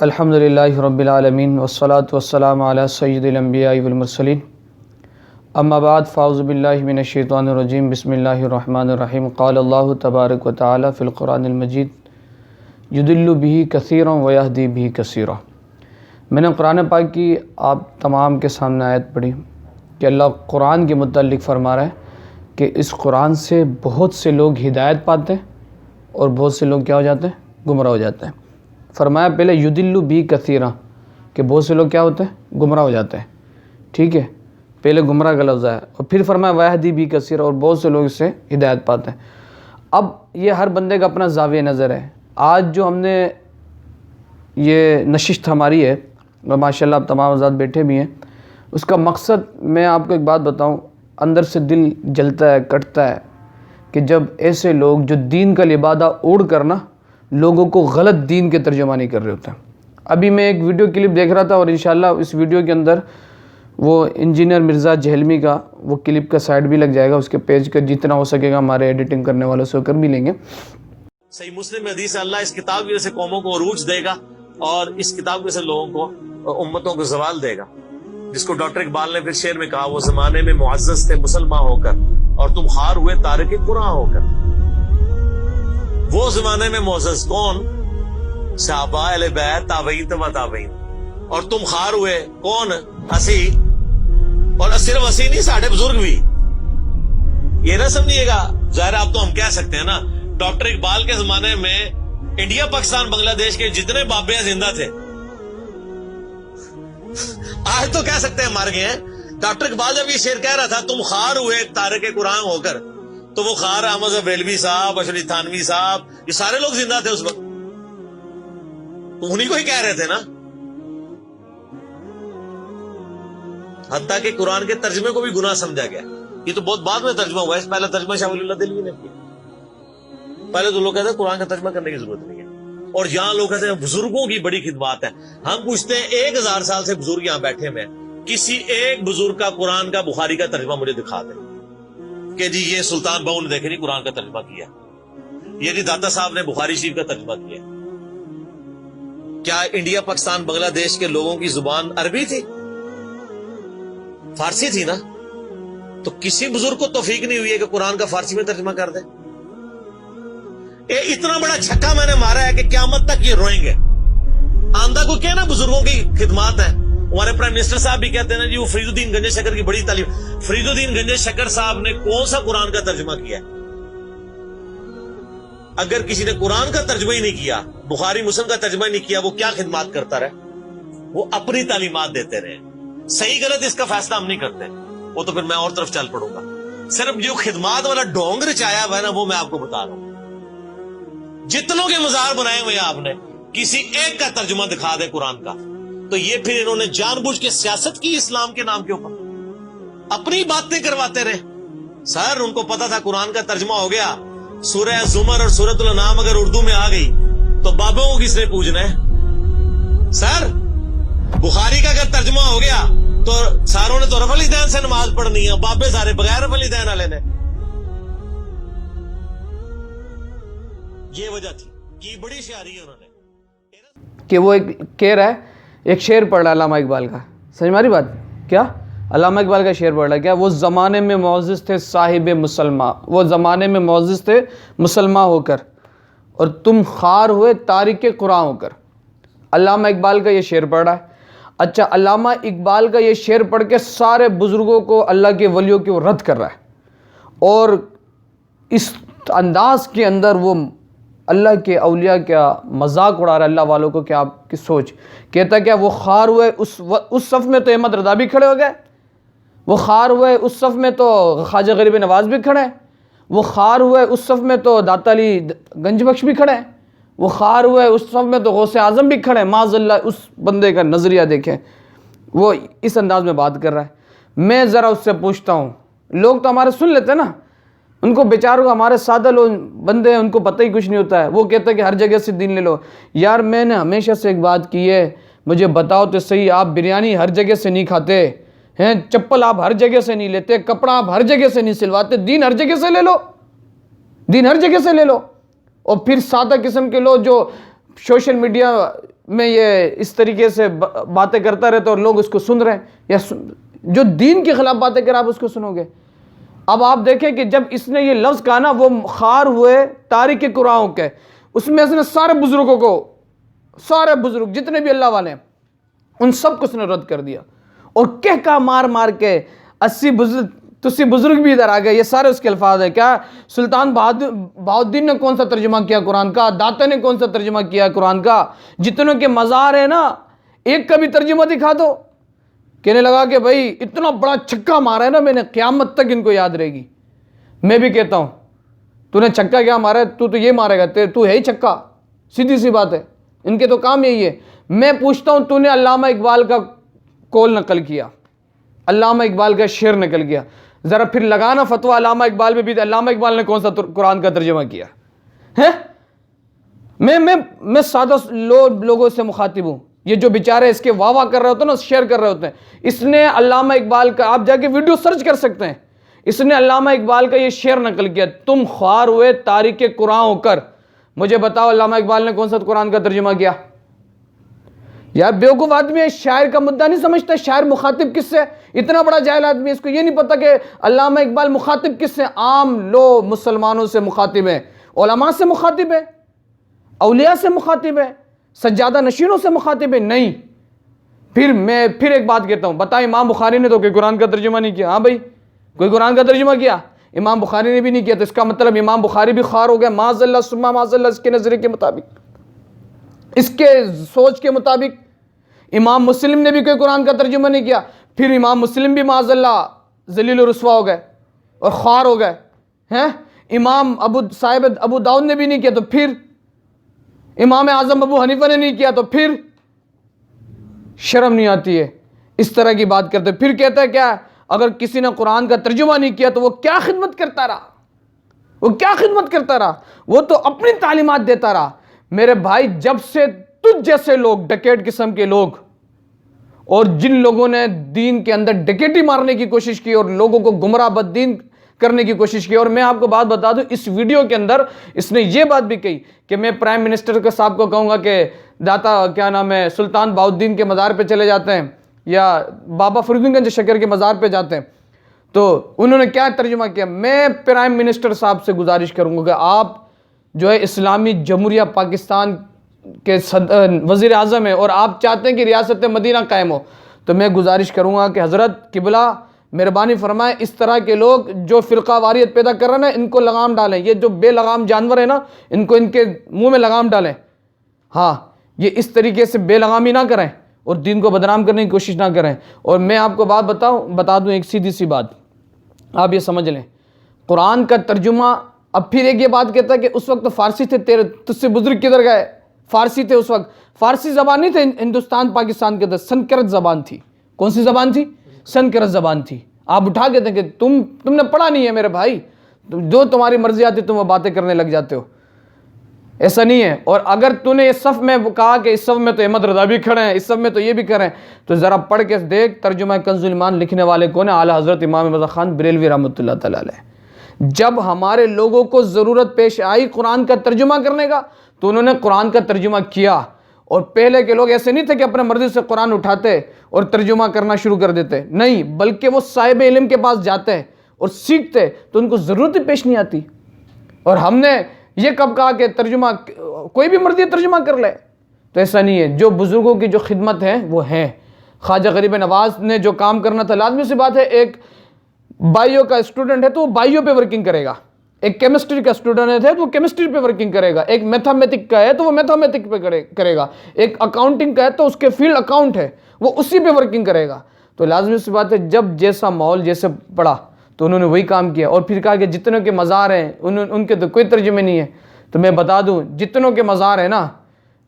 الحمدللہ رب العالمین والصلاة والسلام علی سید الانبیاء والمرسلین اما بعد فاعوذ باللہ من الشیطان الرجیم بسم اللہ الرحمن الرحیم قال اللہ تبارک و تعالی فی القرآن المجید یضل بہ کثیرا ویہدی بہ کثیرا۔ میں نے قرآن پاک کی آپ تمام کے سامنے آیت پڑھی کہ اللہ قرآن کے متعلق فرما رہا ہے کہ اس قرآن سے بہت سے لوگ ہدایت پاتے ہیں اور بہت سے لوگ کیا ہو جاتے ہیں؟ گمراہ ہو جاتے ہیں۔ فرمایا پہلے یضل بہ کثیرا کہ بہت سے لوگ کیا ہوتے ہیں؟ گمراہ ہو جاتے ہیں، ٹھیک ہے، پہلے گمراہ کا لفظ ہے اور پھر فرمایا ویہدی بہ کثیرا اور بہت سے لوگ اس سے ہدایت پاتے ہیں۔ اب یہ ہر بندے کا اپنا زاویہ نظر ہے۔ آج جو ہم نے یہ نشست ہماری ہے اور ماشاءاللہ آپ تمام آزاد بیٹھے بھی ہیں، اس کا مقصد میں آپ کو ایک بات بتاؤں، اندر سے دل جلتا ہے، کٹتا ہے کہ جب ایسے لوگ جو دین کا لبادہ اوڑھ کر نا لوگوں کو غلط دین کے ترجمانی کر رہے ہوتے ہیں۔ ابھی میں ایک ویڈیو کلپ دیکھ رہا تھا اور انشاءاللہ اس ویڈیو کے اندر وہ انجینئر مرزا جہلمی کا وہ کلپ کا سائٹ بھی لگ جائے گا، اس کے پیج کا جتنا ہو سکے گا ہمارے ایڈیٹنگ کرنے والوں سے کر بھی لیں گے۔ صحیح مسلم میں حدیث ہے، اللہ اس کتاب کی وجہ سے قوموں کو عروج دے گا اور اس کتاب کی وجہ سے لوگوں کو امتوں کو زوال دے گا، جس کو ڈاکٹر اقبال نے پھر شعر میں کہا، وہ زمانے میں معزز تھے مسلمان ہو کر اور تم خار ہوئے تارک قرآن ہو کر۔ وہ زمانے میں معزز کون؟ صحابہ اہل بیت تابعین تبع تابعین، اور تم خار ہوئے کون؟ اسی، اور صرف اسی نہیں، ساڑھے بزرگ بھی۔ یہ نہ سمجھیے گا، ظاہر آپ تو ہم کہہ سکتے ہیں نا، ڈاکٹر اقبال کے زمانے میں انڈیا پاکستان بنگلہ دیش کے جتنے بابے زندہ تھے، آج تو کہہ سکتے ہیں مر گئے ہیں۔ ڈاکٹر اقبال جب یہ شعر کہہ رہا تھا تم خار ہوئے تارک قرآن ہو کر، تو وہ خار احمد بریلوی صاحب، اشرف تھانوی صاحب، یہ سارے لوگ زندہ تھے اس وقت، انہی کو ہی کہہ رہے تھے نا۔ حتیٰ کہ قرآن کے ترجمے کو بھی گناہ سمجھا گیا۔ یہ تو بہت بعد میں ترجمہ ہوا ہے، پہلا ترجمہ شاہ ولی اللہ دہلوی نے کیا۔ پہلے تو لوگ کہتے ہیں قرآن کا ترجمہ کرنے کی ضرورت نہیں ہے، اور یہاں لوگ کہتے ہیں بزرگوں کی بڑی خدمات ہے۔ ہم پوچھتے ہیں 1000 سال سے بزرگ یہاں بیٹھے ہوئے ہیں، کسی ایک بزرگ کا قرآن کا بخاری کا ترجمہ مجھے دکھا دیں کہ جی یہ سلطان بہو نے دیکھے نہیں قرآن کا ترجمہ کیا، یہ جی داتا صاحب نے بخاری شریف کا ترجمہ کیا۔ کیا انڈیا پاکستان بنگلہ دیش کے لوگوں کی زبان عربی تھی؟ فارسی تھی نا؟ تو کسی بزرگ کو توفیق نہیں ہوئی ہے کہ قرآن کا فارسی میں ترجمہ کر دے۔ اتنا بڑا چھکا میں نے مارا ہے کہ قیامت تک یہ روئیں گے۔ آندہ کو کہنا بزرگوں کی خدمات ہیں۔ ہمارے پرائم منسٹر صاحب بھی کہتے ہیں نا جی وہ فرید الدین گنجے شکر کی بڑی تعلیم۔ فرید الدین گنجے شکر صاحب نے کون سا قرآن کا ترجمہ کیا ہے؟ اگر کسی نے قرآن کا ترجمہ ہی نہیں کیا، بخاری مسلم کا ترجمہ ہی نہیں کیا، وہ کیا خدمات کرتا رہے؟ وہ اپنی تعلیمات دیتے رہے۔ صحیح غلط اس کا فیصلہ ہم نہیں کرتے، وہ تو پھر میں اور طرف چل پڑوں گا۔ صرف جو خدمات والا ڈونگ رچایا ہوا ہے نا وہ میں آپ کو بتا رہا ہوں۔ جتنوں کے مزار بنائے ہوئے آپ نے، کسی ایک کا ترجمہ دکھا دے قرآن کا، تو یہ پھر انہوں نے جان بوجھ کے سیاست کی اسلام کے نام کے اوپر، اپنی باتیں کرواتے رہے۔ سر ان کو پتا تھا قرآن کا ترجمہ ہو گیا، سورہ زمر اور سورۃ الانعام اگر اردو میں آ گئی تو بابوں کو کس نے پوجنا ہے؟ سر بخاری کا اگر ترجمہ ہو گیا تو ساروں نے تو رفع الیدین سے نماز پڑھنی ہے، بابے سارے بغیر رفع الیدین والے نے۔ یہ وجہ تھی کہ بڑی شاعری ہے انہوں نے کہ وہ ایک کہہ رہا ہے، ایک شعر پڑھ رہا ہے علامہ اقبال کا، سمجھ ماری بات کیا؟ علامہ اقبال کا شعر پڑھ رہا ہے کیا؟ وہ زمانے میں معزز تھے صاحب مسلمہ، وہ زمانے میں معزز تھے مسلمہ ہو کر اور تم خار ہوئے تارک قرآن ہو کر۔ علامہ اقبال کا یہ شعر پڑھ رہا ہے۔ اچھا، علامہ اقبال کا یہ شعر پڑھ کے سارے بزرگوں کو، اللہ کے ولیوں کو رد کر رہا ہے اور اس انداز کے اندر وہ اللہ کے اولیاء کیا مذاق اڑا رہا ہے، اللہ والوں کو۔ کیا آپ کی سوچ؟ کہتا کیا وہ خار ہوئے اس صف میں تو احمد رضا بھی کھڑے ہو گئے، وہ خار ہوئے اس صف میں تو خواجہ غریب نواز بھی کھڑے ہیں، وہ خار ہوئے اس صف میں تو داتا علی گنج بخش بھی کھڑے ہیں، وہ خار ہوئے اس صف میں تو غوث اعظم بھی کھڑے ہیں۔ معاذ اللہ، اس بندے کا نظریہ دیکھیں، وہ اس انداز میں بات کر رہا ہے۔ میں ذرا اس سے پوچھتا ہوں، لوگ تو ہمارے سن لیتے ہیں نا، ان کو بیچاروں کو، ہمارے سادہ لوگ بندے ہیں، ان کو پتہ ہی کچھ نہیں ہوتا ہے، وہ کہتا ہے کہ ہر جگہ سے دین لے لو۔ یار میں نے ہمیشہ سے ایک بات کی ہے، مجھے بتاؤ تو صحیح، آپ بریانی ہر جگہ سے نہیں کھاتے ہیں، چپل آپ ہر جگہ سے نہیں لیتے، کپڑا آپ ہر جگہ سے نہیں سلواتے، دین ہر جگہ سے لے لو، دین ہر جگہ سے لے لو۔ اور پھر سادہ قسم کے لوگ جو سوشل میڈیا میں یہ اس طریقے سے باتیں کرتا رہتا اور لوگ اس کو سن رہے ہیں، یا جو دین کے خلاف باتیں کر آپ اس کو سنو گے۔ اب آپ دیکھیں کہ جب اس نے یہ لفظ کہا نا، وہ خار ہوئے تارک قرآن کے، اس میں اس نے سارے بزرگوں کو، سارے بزرگ جتنے بھی اللہ والے ہیں ان سب کو اس نے رد کر دیا، اور کہا مار مار کے 80 بزرگ، تسی بزرگ بھی ادھر آ گئے، یہ سارے اس کے الفاظ ہیں۔ کیا سلطان بہاؤالدین نے کون سا ترجمہ کیا قرآن کا؟ داتا نے کون سا ترجمہ کیا قرآن کا؟ جتنوں کے مزار ہیں نا، ایک کا بھی ترجمہ دکھا دو۔ کہنے لگا کہ بھائی اتنا بڑا چھکا مارا ہے نا میں نے، قیامت تک ان کو یاد رہے گی۔ میں بھی کہتا ہوں تو نے چھکا کیا مارا ہے؟ تو یہ مارے گا، تو ہے ہی چھکا، سیدھی سی بات ہے، ان کے تو کام یہی ہے۔ میں پوچھتا ہوں تو نے علامہ اقبال کا قول نقل کیا، علامہ اقبال کا شعر نقل کیا، ذرا پھر لگانا فتویٰ علامہ اقبال میں بھی، علامہ اقبال نے کون سا قرآن کا ترجمہ کیا ہے؟ میں سادہ لوگوں سے مخاطب ہوں، یہ جو بیچارے اس کے واہ واہ کر رہے ہوتے ہیں نا، شیئر کر رہے ہوتے ہیں، اس نے علامہ اقبال کا، آپ جا کے ویڈیو سرچ کر سکتے ہیں، اس نے علامہ اقبال کا یہ شعر نقل کیا، تم خوار ہوئے تارک قرآن ہو کر۔ مجھے بتاؤ علامہ اقبال نے کون سا قرآن کا ترجمہ کیا؟ یار بیوقوف آدمی ہے، شاعر کا مدعا نہیں سمجھتا، شاعر مخاطب کس سے؟ اتنا بڑا جاہل آدمی ہے، اس کو یہ نہیں پتا کہ علامہ اقبال مخاطب کس سے؟ عام لوگ مسلمانوں سے مخاطب ہے، علماء سے مخاطب ہے، اولیاء سے مخاطب ہے، سجادہ نشینوں سے مخاطب ہے؟ نہیں۔ پھر میں ایک بات کہتا ہوں، بتا امام بخاری نے تو کوئی قرآن کا ترجمہ نہیں کیا؟ ہاں بھائی، کوئی قرآن کا ترجمہ کیا؟ امام بخاری نے بھی نہیں کیا، تو اس کا مطلب امام بخاری بھی خار ہو گیا، معاذ اللہ ثم معاذ اللہ، اس کے نظریے کے مطابق، اس کے سوچ کے مطابق۔ امام مسلم نے بھی کوئی قرآن کا ترجمہ نہیں کیا، پھر امام مسلم بھی معاذ اللہ ذلیل و رسوا ہو گئے اور خوار ہو گئے ہیں۔ امام صاحب ابو داؤد نے بھی نہیں کیا، تو پھر امام اعظم ابو حنیفہ نے نہیں کیا، تو پھر شرم نہیں آتی ہے اس طرح کی بات کرتے؟ پھر کہتا ہے کیا، اگر کسی نے قرآن کا ترجمہ نہیں کیا تو وہ کیا خدمت کرتا رہا؟ وہ کیا خدمت کرتا رہا؟ وہ تو اپنی تعلیمات دیتا رہا۔ میرے بھائی، جب سے تجھ جیسے لوگ، ڈکیٹ قسم کے لوگ، اور جن لوگوں نے دین کے اندر ڈکیٹی مارنے کی کوشش کی اور لوگوں کو گمراہ بددین کرنے کی کوشش کی، اور میں آپ کو بات بتا دوں، اس ویڈیو کے اندر اس نے یہ بات بھی کہی کہ میں پرائم منسٹر کے صاحب کو کہوں گا کہ داتا کیا نام ہے سلطان بہاؤالدین کے مزار پہ چلے جاتے ہیں یا بابا فرید گنج شکر کے مزار پہ جاتے ہیں، تو انہوں نے کیا ترجمہ کیا؟ میں پرائم منسٹر صاحب سے گزارش کروں گا کہ آپ جو ہے اسلامی جمہوریہ پاکستان کے وزیر اعظم ہیں اور آپ چاہتے ہیں کہ ریاست مدینہ قائم ہو، تو میں گزارش کروں گا کہ حضرت قبلہ مہربانی فرمائیں، اس طرح کے لوگ جو فرقہ واریت پیدا کر رہے ہیں نا، ان کو لگام ڈالیں، یہ جو بے لگام جانور ہیں نا، ان کو ان کے منہ میں لگام ڈالیں۔ ہاں، یہ اس طریقے سے بے لگامی نہ کریں اور دین کو بدنام کرنے کی کوشش نہ کریں۔ اور میں آپ کو بات بتا دوں، ایک سیدھی سی بات آپ یہ سمجھ لیں، قرآن کا ترجمہ، اب پھر ایک یہ بات کہتا ہے کہ اس وقت تو فارسی تھے، تجھ سے بزرگ کدھر گئے؟ فارسی تھے اس وقت، فارسی زبان نہیں تھے ہندوستان پاکستان کے اندر، سنسکرت زبان تھی۔ کون سی زبان تھی؟ سنسکرت زبان تھی۔ آپ اٹھا کے دیں کہ تم نے پڑھا نہیں ہے میرے بھائی، جو تمہاری مرضی آتی تم وہ باتیں کرنے لگ جاتے ہو، ایسا نہیں ہے۔ اور اگر تو نے اس صف میں کہا کہ اس صف میں تو احمد رضا بھی کھڑے ہیں، اس صف میں تو یہ بھی کریں، تو ذرا پڑھ کے دیکھ ترجمہ کنز الایمان لکھنے والے کون ہیں؟ اعلیٰ حضرت امام رضا خان بریلوی رحمۃ اللہ تعالی علیہ۔ جب ہمارے لوگوں کو ضرورت پیش آئی قرآن کا ترجمہ کرنے کا تو انہوں نے قرآن کا ترجمہ کیا، اور پہلے کے لوگ ایسے نہیں تھے کہ اپنے مرضی سے قرآن اٹھاتے اور ترجمہ کرنا شروع کر دیتے، نہیں، بلکہ وہ صاحب علم کے پاس جاتے اور سیکھتے تو ان کو ضرورت پیش نہیں آتی۔ اور ہم نے یہ کب کہا کہ ترجمہ کوئی بھی مرضی ترجمہ کر لے؟ تو ایسا نہیں ہے، جو بزرگوں کی جو خدمت ہے وہ ہے۔ خواجہ غریب نواز نے جو کام کرنا تھا، لازمی سی بات ہے، ایک بائیو کا اسٹوڈنٹ ہے تو وہ بائیو پہ ورکنگ کرے گا، ایک کیمسٹری کا اسٹوڈنٹ ہے تو وہ کیمسٹری پہ ورکنگ کرے گا، ایک میتھمیٹک کا ہے تو وہ میتھمیٹک پہ کرے گا، ایک اکاؤنٹنگ کا ہے تو اس کے فیلڈ اکاؤنٹ ہے، وہ اسی پہ ورکنگ کرے گا۔ تو لازمی سی بات ہے، جب جیسا ماحول جیسے پڑا تو انہوں نے وہی کام کیا، اور پھر کہا کہ جتنوں کے مزار ہیں ان کے تو کوئی ترجمے نہیں ہے۔ تو میں بتا دوں، جتنوں کے مزار ہیں نا،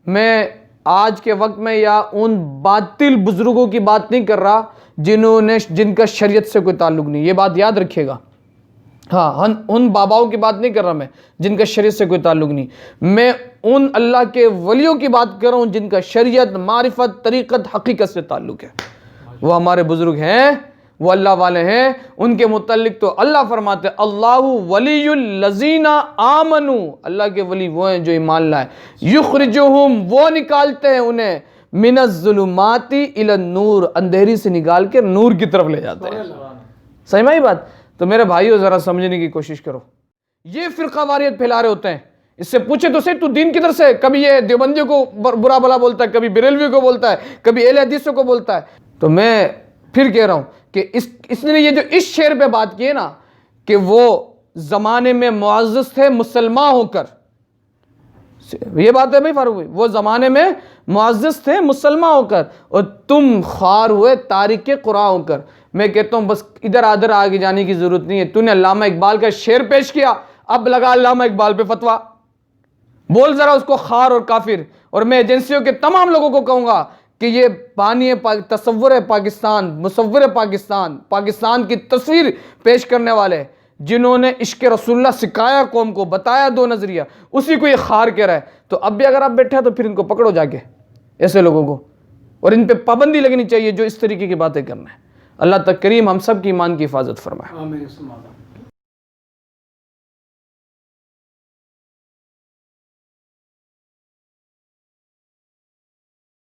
میں آج کے وقت میں یا ان باطل بزرگوں کی بات نہیں کر رہا جن کا شریعت سے کوئی تعلق نہیں، یہ بات یاد رکھیے گا۔ ہاں، ان باباؤں کی بات نہیں کر رہا میں جن کا شریعت سے کوئی تعلق نہیں، میں ان اللہ کے ولیوں کی بات کر رہا ہوں جن کا شریعت، معرفت، طریقت، حقیقت سے تعلق ہے۔ وہ ہمارے بزرگ ہیں، وہ اللہ والے ہیں، ان کے متعلق تو اللہ فرماتے اللہ ولی الذین آمنوا، اللہ کے ولی وہ ہیں جو ایمان لائے، یخرجہم، وہ نکالتے ہیں انہیں، من الظلمات الی النور، اندھیری سے نکال کے نور کی طرف لے جاتے ہیں۔ صحیح میں یہ بات؟ تو میرے بھائیو ذرا سمجھنے کی کوشش کرو، یہ فرقہ واریت پھیلا رہے ہوتے ہیں، اس سے پوچھے تو صحیح تو دین کدھر سے؟ کبھی یہ دیوبندیوں کو برا بھلا بولتا ہے، کبھی بریلویوں کو بولتا ہے، کبھی اہل حدیثوں کو بولتا ہے۔ تو میں پھر کہہ رہا ہوں کہ اس نے یہ جو اس شعر پہ بات کی ہے نا کہ وہ زمانے میں معزز تھے مسلمان ہو کر، یہ بات ہے بھائی فاروق بھائی، وہ زمانے میں معزز تھے مسلمان ہو کر اور تم خوار ہوئے تارک قرآن ہو کر۔ میں کہتا ہوں بس ادھر ادھر آگے جانے کی ضرورت نہیں ہے، تو نے علامہ اقبال کا شعر پیش کیا، اب لگا علامہ اقبال پہ فتویٰ، بول ذرا اس کو خار اور کافر۔ اور میں ایجنسیوں کے تمام لوگوں کو کہوں گا کہ یہ بانی تصور ہے پاکستان، مصور ہے پاکستان، پاکستان کی تصویر پیش کرنے والے جنہوں نے عشق رسول اللہ سکھایا قوم کو، بتایا دو نظریہ، اسی کو یہ خار کہہ رہا ہے۔ تو اب بھی اگر آپ بیٹھے ہیں تو پھر ان کو پکڑو جا کے، ایسے لوگوں کو، اور ان پہ پابندی لگنی چاہیے جو اس طریقے کی باتیں کرنا ہے۔ اللہ تک کریم ہم سب کی ایمان کی حفاظت فرمائے۔ آمین۔